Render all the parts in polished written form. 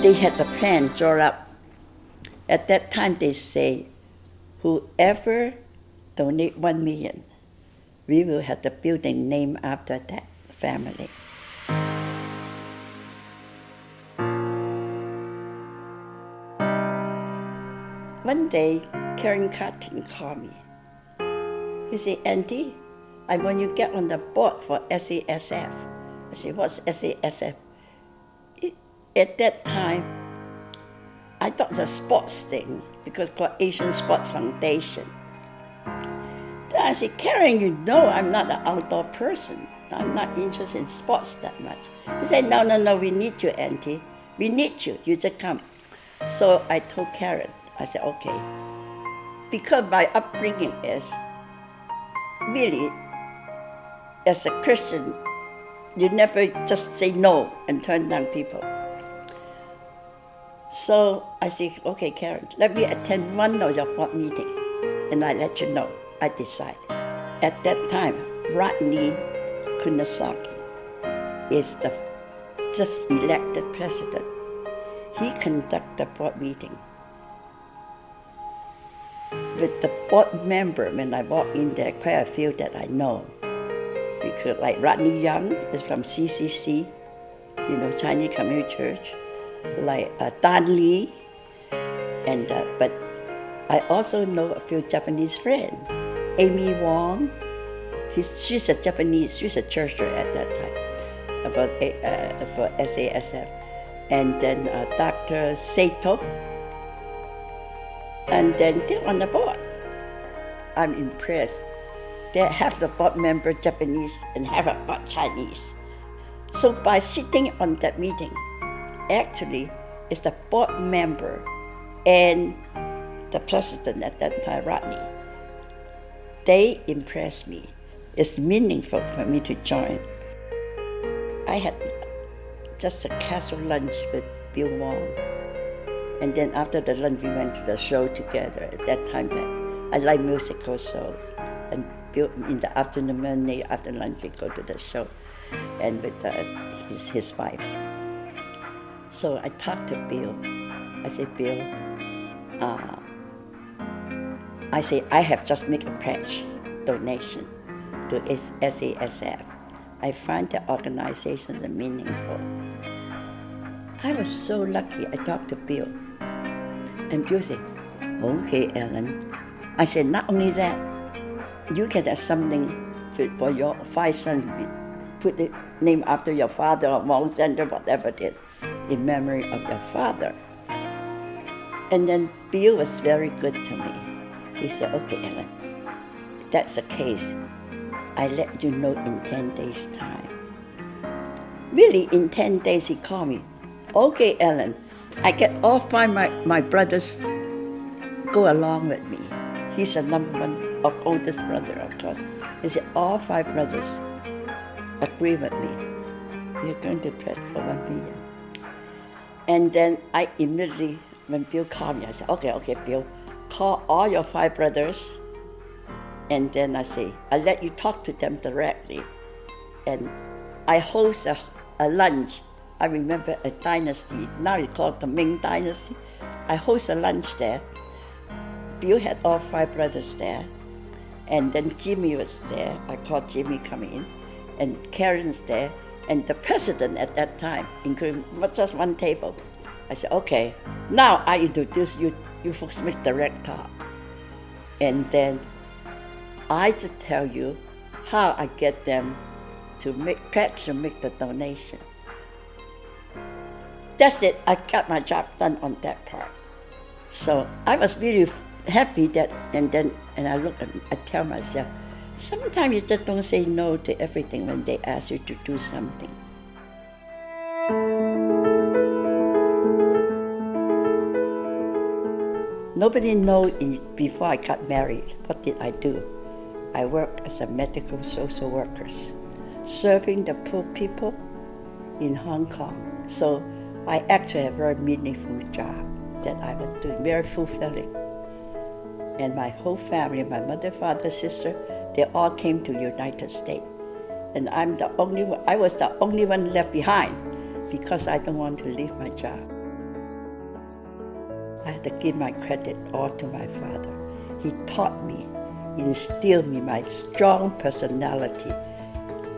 they had the plan drawn up. At that time, they say, whoever donate 1 million, we will have the building named after that family. One day, Karen Carton called me. He said, Auntie, I want you to get on the board for SASF. I said, what's SASF? At that time, I thought it's a sports thing because it's called Asian Sports Foundation. Then I said, Karen, you know I'm not an outdoor person. I'm not interested in sports that much. He said, no, we need you, Auntie. We need you. You just come. So I told Karen, I said, okay. Because my upbringing is really, as a Christian, you never just say no and turn down people. So I said, okay, Karen, let me attend one of your board meeting, and I let you know. I decide. At that time, Rodney Kunasaki is the just elected president. He conducted the board meeting. With the board member, when I walk in there, quite a few that I know. Because like Rodney Young is from CCC, Chinese Community Church, like Dan Lee, and but I also know a few Japanese friends. Amy Wong, she's a Japanese, she's a churcher at that time, for SASF. And then Dr. Sato, and then they're on the board. I'm impressed. They have the board member Japanese and have a board Chinese. So by sitting on that meeting, actually, it's the board member and the president at that time, Rodney. They impressed me. It's meaningful for me to join. I had just a casual lunch with Bill Wong. And then after the lunch, we went to the show together. At that time, I like musical shows. And Bill, in the afternoon, Monday after lunch, we go to the show, and with his wife. So I talked to Bill. I said, Bill, I have just made a pledge donation to SASF. I find the organizations are meaningful. I was so lucky. I talked to Bill, and Bill said, okay, Ellen. I said, not only that, you can have something for your 5 sons, put the name after your father or Wong Center, whatever it is, in memory of your father. And then Bill was very good to me. He said, okay, Ellen, if that's the case, I let you know in 10 days' time. Really, in 10 days, he called me. Okay, Ellen, I get all 5 my brothers go along with me. He's the number 1 oldest brother, of course. He said, all 5 brothers agree with me. We're going to pledge for 1 million. And then I immediately, when Bill called me, I said, okay, Bill, call all your 5 brothers. And then I say, I'll let you talk to them directly. And I host a lunch. I remember a dynasty, now it's called the Ming Dynasty. I host a lunch there. Bill had all 5 brothers there. And then Jimmy was there. I called Jimmy coming in. And Karen's there. And the president at that time, including just 1 table. I said, okay, now I introduce you. You folks make direct talk. And then I just tell you how I get them to pledge and make the donation. That's it. I got my job done on that part. So I was really happy that, and I look and I tell myself, sometimes you just don't say no to everything when they ask you to do something. Nobody knows before I got married, what did I do? I worked as a medical social worker, serving the poor people in Hong Kong. So I actually have a very meaningful job that I was doing, very fulfilling. And my whole family, my mother, father, sister, they all came to the United States. And I was the only one left behind because I don't want to leave my job. I had to give my credit all to my father. He taught me, instilled me my strong personality,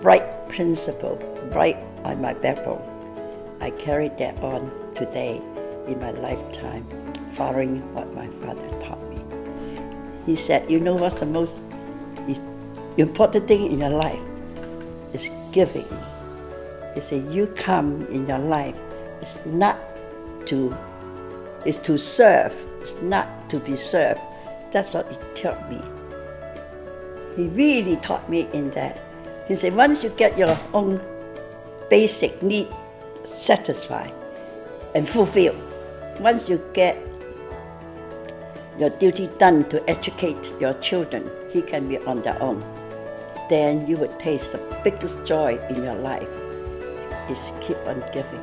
right principle, right on my backbone. I carried that on today in my lifetime, following what my father taught me. He said, you know what's the most important thing in your life? Is giving. He said, you come in your life, it's to serve, it's not to be served. That's what he taught me. He really taught me in that. He said, once you get your own basic need satisfied and fulfilled, once you get your duty done to educate your children, he can be on their own, then you would taste the biggest joy in your life is keep on giving.